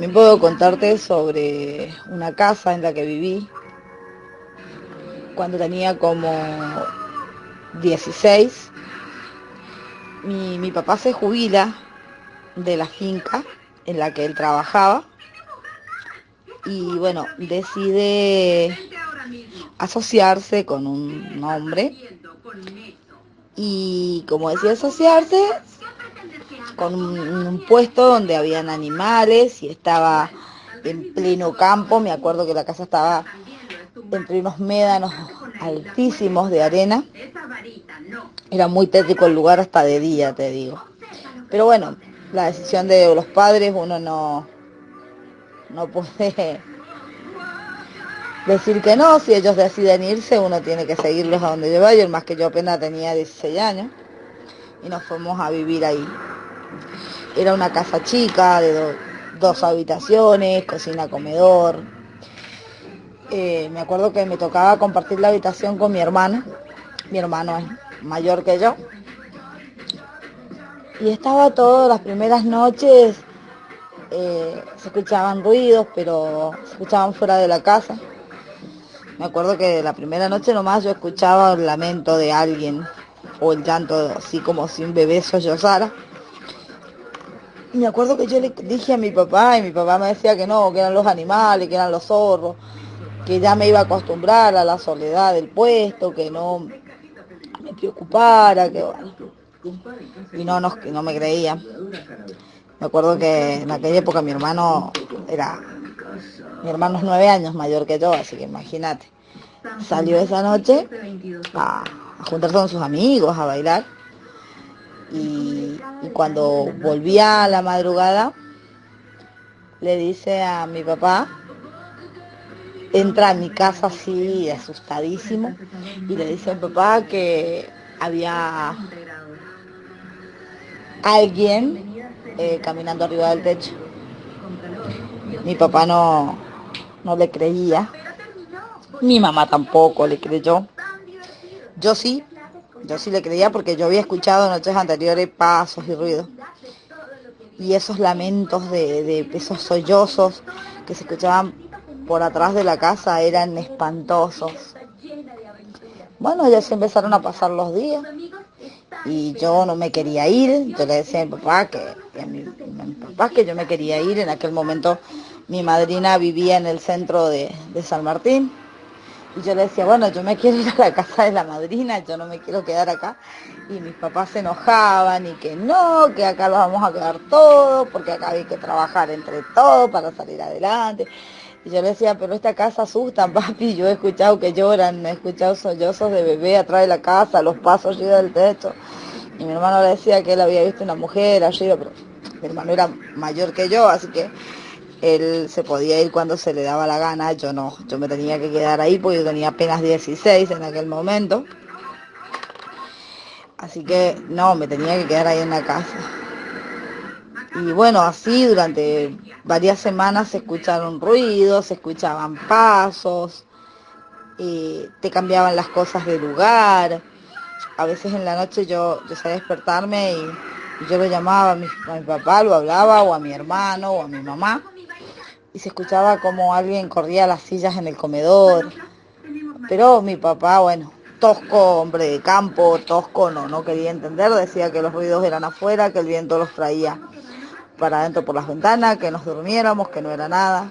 también puedo contarte sobre una casa en la que viví cuando tenía como 16. Mi papá se jubila de la finca en la que él trabajaba y bueno, decide asociarse con un hombre y como decía asociarse con un puesto donde habían animales y estaba en pleno campo. Me acuerdo que la casa estaba entre unos médanos altísimos de arena. Era muy tétrico el lugar hasta de día, te digo. Pero bueno, la decisión de los padres, uno no puede decir que no. Si ellos deciden irse, uno tiene que seguirlos a donde yo vaya. Más que yo apenas tenía 16 años y nos fuimos a vivir ahí. Era una casa chica de dos habitaciones, cocina, comedor. Me acuerdo que me tocaba compartir la habitación con mi hermano. Mi hermano es mayor que yo. Y estaba todas las primeras noches, se escuchaban ruidos, pero se escuchaban fuera de la casa. Me acuerdo que la primera noche nomás yo escuchaba el lamento de alguien o el llanto, así como si un bebé sollozara. Y me acuerdo que yo le dije a mi papá y mi papá me decía que no, que eran los animales, que eran los zorros, que ya me iba a acostumbrar a la soledad del puesto, que no me preocupara, que bueno. Y no me creía. Me acuerdo que en aquella época mi hermano es 9 años mayor que yo, así que imagínate. Salió esa noche a juntarse con sus amigos, a bailar. Y cuando volvía a la madrugada, le dice a mi papá, entra a mi casa así asustadísimo, y le dice a mi papá que había alguien caminando arriba del techo. Mi papá no le creía, mi mamá tampoco le creyó. Yo sí, yo sí le creía porque yo había escuchado noches anteriores pasos y ruidos. Y esos lamentos de esos sollozos que se escuchaban por atrás de la casa eran espantosos. Bueno, ya se empezaron a pasar los días y yo no me quería ir. Yo le decía a mi papá que yo me quería ir. En aquel momento mi madrina vivía en el centro de San Martín. Y yo le decía, bueno, yo me quiero ir a la casa de la madrina, yo no me quiero quedar acá. Y mis papás se enojaban y que no, que acá lo vamos a quedar todos, porque acá hay que trabajar entre todos para salir adelante. Y yo le decía, pero esta casa asusta, papi. Yo he escuchado que lloran, he escuchado sollozos de bebé atrás de la casa, los pasos arriba del techo. Y mi hermano le decía que él había visto una mujer arriba, pero mi hermano era mayor que yo, así que él se podía ir cuando se le daba la gana. Yo no, yo me tenía que quedar ahí porque yo tenía apenas 16 en aquel momento. Así que no, me tenía que quedar ahí en la casa. Y bueno, así durante varias semanas se escucharon ruidos, se escuchaban pasos, te cambiaban las cosas de lugar. A veces en la noche yo sabía despertarme y yo lo llamaba a mi papá, lo hablaba, o a mi hermano, o a mi mamá. Y se escuchaba como alguien corría las sillas en el comedor. Pero mi papá, bueno, tosco, hombre de campo, tosco, no quería entender. Decía que los ruidos eran afuera, que el viento los traía para adentro por las ventanas, que nos durmiéramos, que no era nada.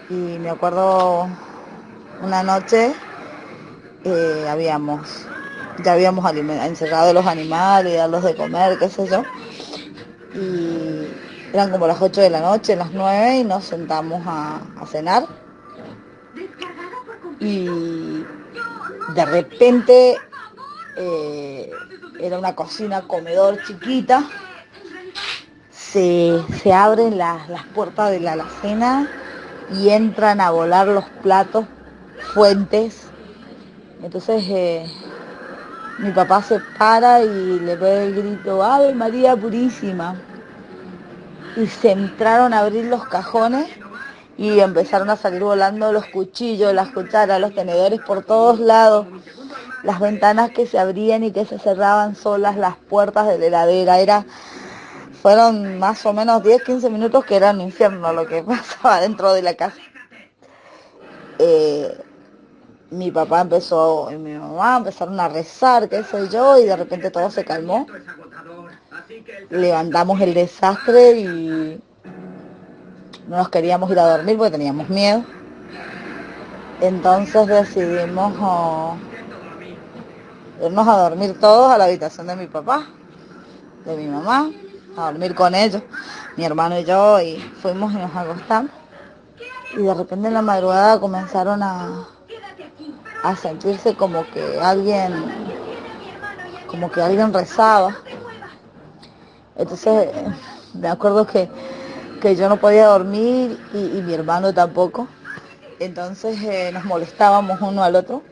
Y me acuerdo una noche, ya habíamos encerrado los animales, darlos de comer, qué sé yo. Y eran como las 8 de la noche, las 9, y nos sentamos a cenar. Y de repente era una cocina, comedor chiquita. Se abren las puertas de la alacena y entran a volar los platos, fuentes. Entonces mi papá se para y le pega el grito, ¡Ave María Purísima! Y se entraron a abrir los cajones y empezaron a salir volando los cuchillos, las cucharas, los tenedores por todos lados. Las ventanas que se abrían y que se cerraban solas, las puertas de la heladera. fueron más o menos 10, 15 minutos que era un infierno lo que pasaba dentro de la casa. Mi papá empezó y mi mamá empezaron a rezar, qué sé yo, y de repente todo se calmó. Levantamos el desastre y no nos queríamos ir a dormir porque teníamos miedo. Entonces decidimos irnos a dormir todos a la habitación de mi papá, de mi mamá, a dormir con ellos, mi hermano y yo, y fuimos y nos acostamos. Y de repente en la madrugada comenzaron a sentirse como que alguien rezaba. Entonces me acuerdo que yo no podía dormir y mi hermano tampoco. Entonces nos molestábamos uno al otro.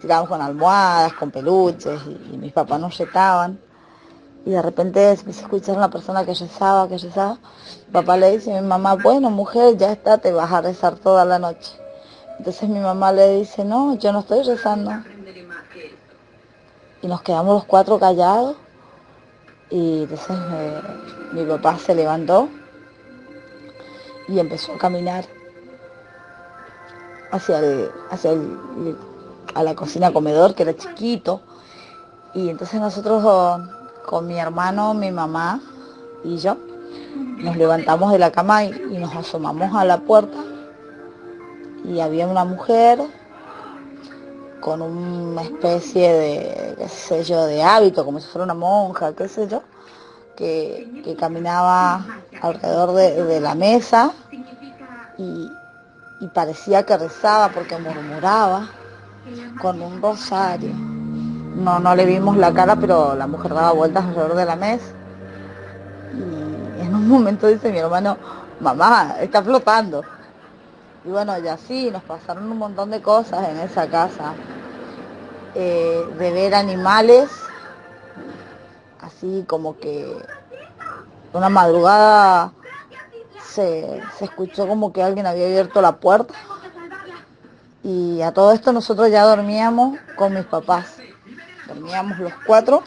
Tirábamos con almohadas, con peluches y mis papás nos retaban. Y de repente se empezó a escuchar una persona que rezaba. Mi papá le dice a mi mamá, bueno mujer, ya está, te vas a rezar toda la noche. Entonces mi mamá le dice, no, yo no estoy rezando. Y nos quedamos los cuatro callados. Y entonces mi papá se levantó y empezó a caminar a la cocina comedor, que era chiquito. Y entonces nosotros con mi hermano, mi mamá y yo nos levantamos de la cama y nos asomamos a la puerta y había una mujer con una especie de, qué sé yo, de hábito, como si fuera una monja, qué sé yo, que caminaba alrededor de la mesa y parecía que rezaba porque murmuraba con un rosario. No le vimos la cara, pero la mujer daba vueltas alrededor de la mesa. Y en un momento dice mi hermano, mamá, está flotando. Y bueno, y así nos pasaron un montón de cosas en esa casa. De ver animales, así como que una madrugada se escuchó como que alguien había abierto la puerta. Y a todo esto nosotros ya dormíamos con mis papás. Dormíamos los cuatro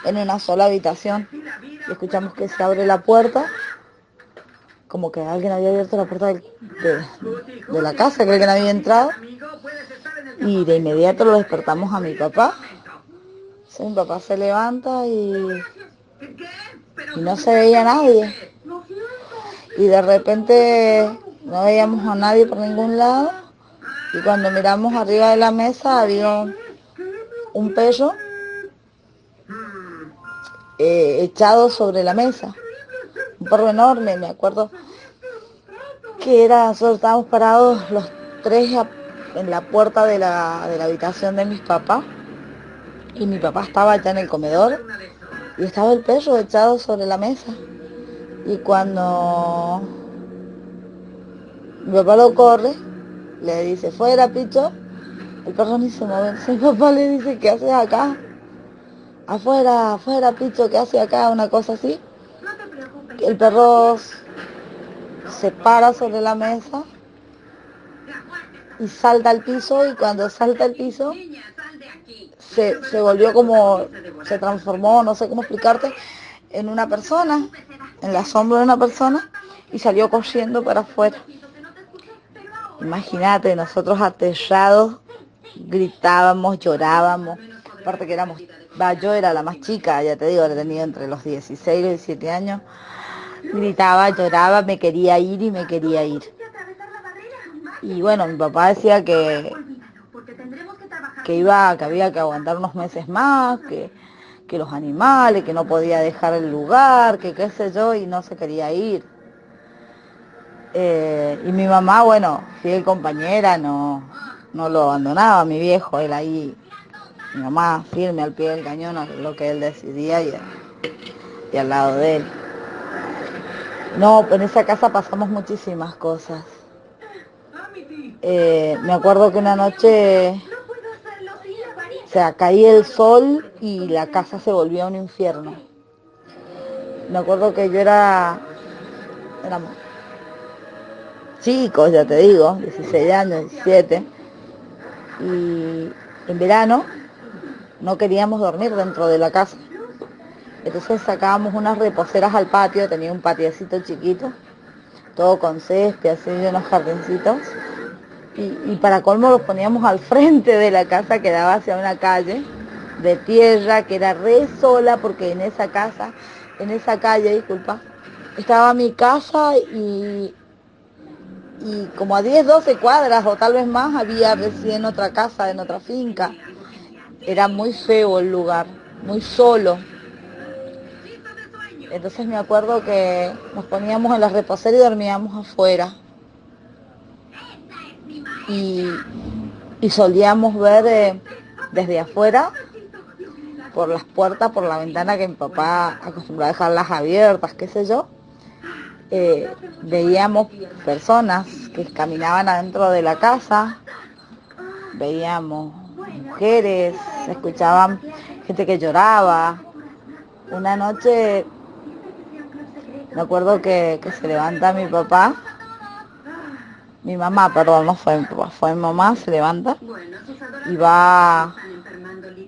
en una sola habitación. Y escuchamos que se abre la puerta, como que alguien había abierto la puerta de la casa, que alguien había entrado. Y de inmediato lo despertamos a mi papá. Entonces mi papá se levanta y no se veía nadie. Y de repente no veíamos a nadie por ningún lado. Y cuando miramos arriba de la mesa había un perro echado sobre la mesa. Un perro enorme, me acuerdo que era, nosotros estábamos parados los tres en la puerta de la habitación de mis papás. Y mi papá estaba ya en el comedor y estaba el perro echado sobre la mesa. Y cuando mi papá lo corre, le dice, fuera, Picho. El perro ni se mueve. Entonces mi papá le dice, ¿qué haces acá? Afuera, afuera, Picho, ¿qué haces acá? Una cosa así. El perro se para sobre la mesa y salta al piso, y cuando salta al piso se volvió como, se transformó, no sé cómo explicarte, en una persona, en la sombra de una persona, y salió corriendo para afuera. Imagínate, nosotros aterrados, gritábamos, llorábamos, aparte que yo era la más chica, ya te digo, he tenido entre los 16 y los 17 años, gritaba, lloraba, me quería ir y me quería ir. Y bueno, mi papá decía que había que aguantar unos meses más, que los animales, que no podía dejar el lugar, que qué sé yo, y no se quería ir. Y mi mamá, bueno, fiel compañera, no lo abandonaba, mi viejo, él ahí, mi mamá firme al pie del cañón, a lo que él decidía y al lado de él. No, en esa casa pasamos muchísimas cosas. Me acuerdo que una noche caía el sol y la casa se volvía un infierno. Me acuerdo que yo éramos chicos, ya te digo, 16 años, 17, y en verano no queríamos dormir dentro de la casa. Entonces sacábamos unas reposeras al patio, tenía un patiecito chiquito, todo con césped, así, y unos jardincitos. Y para colmo los poníamos al frente de la casa que daba hacia una calle de tierra que era re sola, porque en esa calle, disculpa, estaba mi casa y como a 10, 12 cuadras o tal vez más había recién otra casa en otra finca. Era muy feo el lugar, muy solo. Entonces me acuerdo que nos poníamos en la reposera y dormíamos afuera. Y, y solíamos ver desde afuera, por las puertas, por la ventana que mi papá acostumbraba a dejarlas abiertas, qué sé yo, veíamos personas que caminaban adentro de la casa, veíamos mujeres, escuchaban gente que lloraba. Una noche me acuerdo que se levanta mi mamá, perdón, no fue mi papá, fue mi mamá, se levanta y va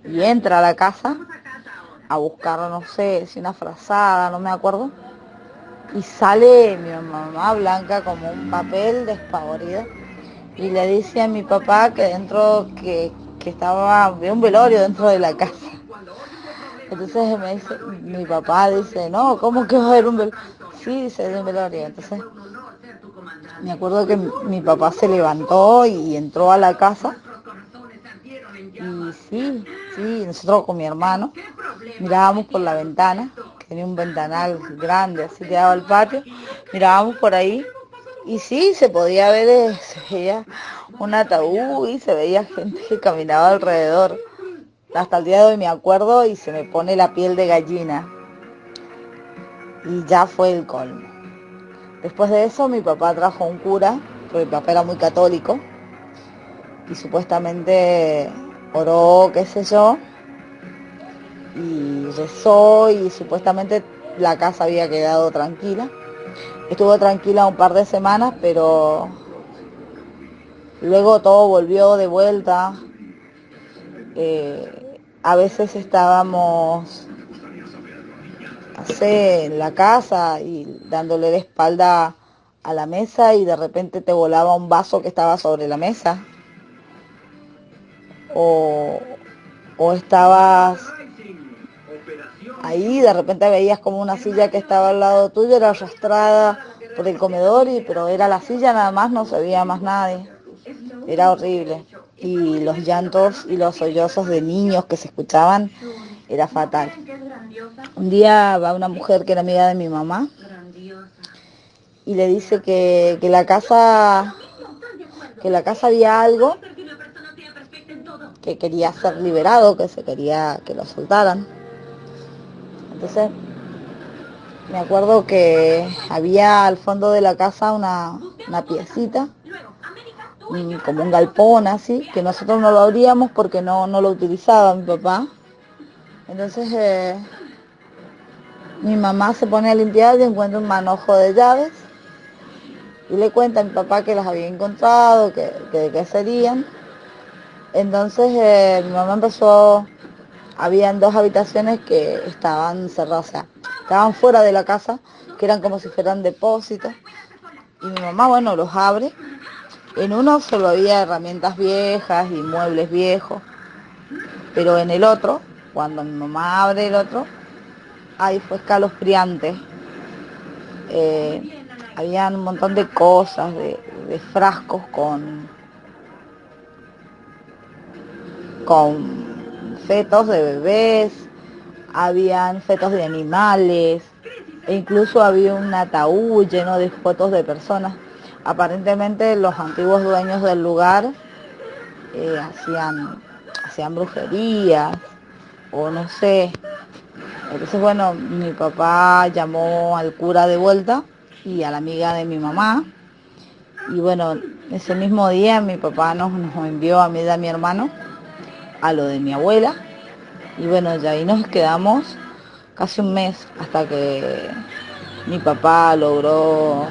y entra a la casa a buscar, no sé, si una frazada, no me acuerdo, y sale mi mamá blanca como un papel, despavorida, y le dice a mi papá que había un velorio dentro de la casa. Entonces me dice, mi papá dice, no, ¿cómo que va a haber un velorio? Sí, dice, de un velorio. Entonces me acuerdo que mi papá se levantó y entró a la casa. Y sí, nosotros con mi hermano mirábamos por la ventana, que tenía un ventanal grande, así que daba al patio, mirábamos por ahí y sí, se podía ver, se veía un ataúd y se veía gente que caminaba alrededor. Hasta el día de hoy me acuerdo y se me pone la piel de gallina. Y ya fue el colmo. Después de eso mi papá trajo un cura, porque mi papá era muy católico, y supuestamente oró, qué sé yo, y rezó y supuestamente la casa había quedado tranquila. Estuvo tranquila un par de semanas, pero luego todo volvió de vuelta. A veces estábamos, no sé, en la casa y dándole la espalda a la mesa y de repente te volaba un vaso que estaba sobre la mesa. O, o estabas ahí, de repente veías como una silla que estaba al lado tuyo, era arrastrada por el comedor, pero era la silla nada más, no se veía más nadie. Era horrible. Y los llantos y los sollozos de niños que se escuchaban, era fatal. Un día va una mujer que era amiga de mi mamá y le dice que la casa había algo que quería ser liberado, que se quería que lo soltaran. Entonces me acuerdo que había al fondo de la casa una piecita, como un galpón así, que nosotros no lo abríamos porque no lo utilizaba mi papá. Entonces mi mamá se pone a limpiar y encuentra un manojo de llaves y le cuenta a mi papá que las había encontrado, que de qué serían. Entonces mi mamá habían dos habitaciones que estaban cerradas, o sea, estaban fuera de la casa, que eran como si fueran depósitos. Y mi mamá, bueno, los abre. En uno solo había herramientas viejas y muebles viejos, pero en el otro, cuando mi mamá abre el otro, ahí fue escalofriante. Habían un montón de cosas, de frascos con fetos de bebés, habían fetos de animales, e incluso había un ataúd lleno de fotos de personas. Aparentemente los antiguos dueños del lugar hacían brujerías o no sé. Entonces bueno, mi papá llamó al cura de vuelta y a la amiga de mi mamá. Y bueno, ese mismo día mi papá nos envió a mí y a mi hermano a lo de mi abuela. Y bueno, ya ahí nos quedamos casi un mes hasta que mi papá logró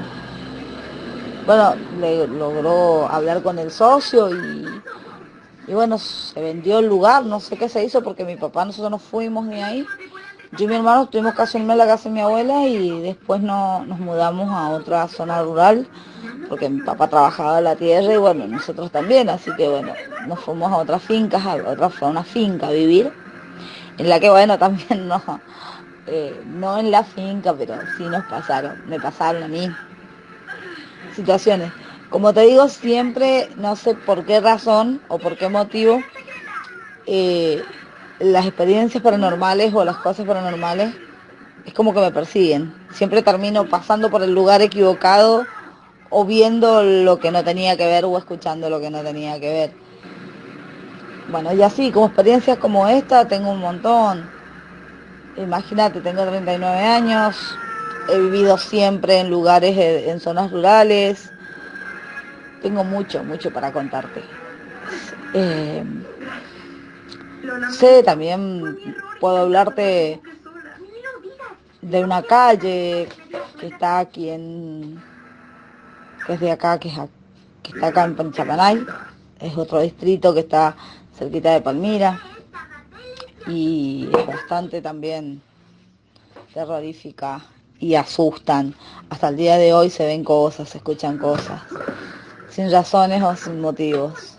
hablar con el socio y bueno, se vendió el lugar, no sé qué se hizo porque mi papá, nosotros no fuimos ni ahí. Yo y mi hermano estuvimos casi un mes en la casa de mi abuela y después nos mudamos a otra zona rural porque mi papá trabajaba en la tierra y bueno, nosotros también, así que bueno, nos fuimos a otras fincas, a una finca a vivir, en la que bueno, también no en la finca, pero sí me pasaron a mí situaciones. Como te digo, siempre, no sé por qué razón o por qué motivo, eh, las experiencias paranormales o las cosas paranormales es como que me persiguen. Siempre termino pasando por el lugar equivocado o viendo lo que no tenía que ver o escuchando lo que no tenía que ver. Bueno, y así, como experiencias como esta, tengo un montón. Imagínate, tengo 39 años, he vivido siempre en lugares, en zonas rurales. Tengo mucho, mucho para contarte. Eh, Sé, también puedo hablarte de una calle que está aquí que es de acá, que está acá en Panchamanay. Es otro distrito que está cerquita de Palmira y es bastante también terrorífica y asustan. Hasta el día de hoy se ven cosas, se escuchan cosas, sin razones o sin motivos.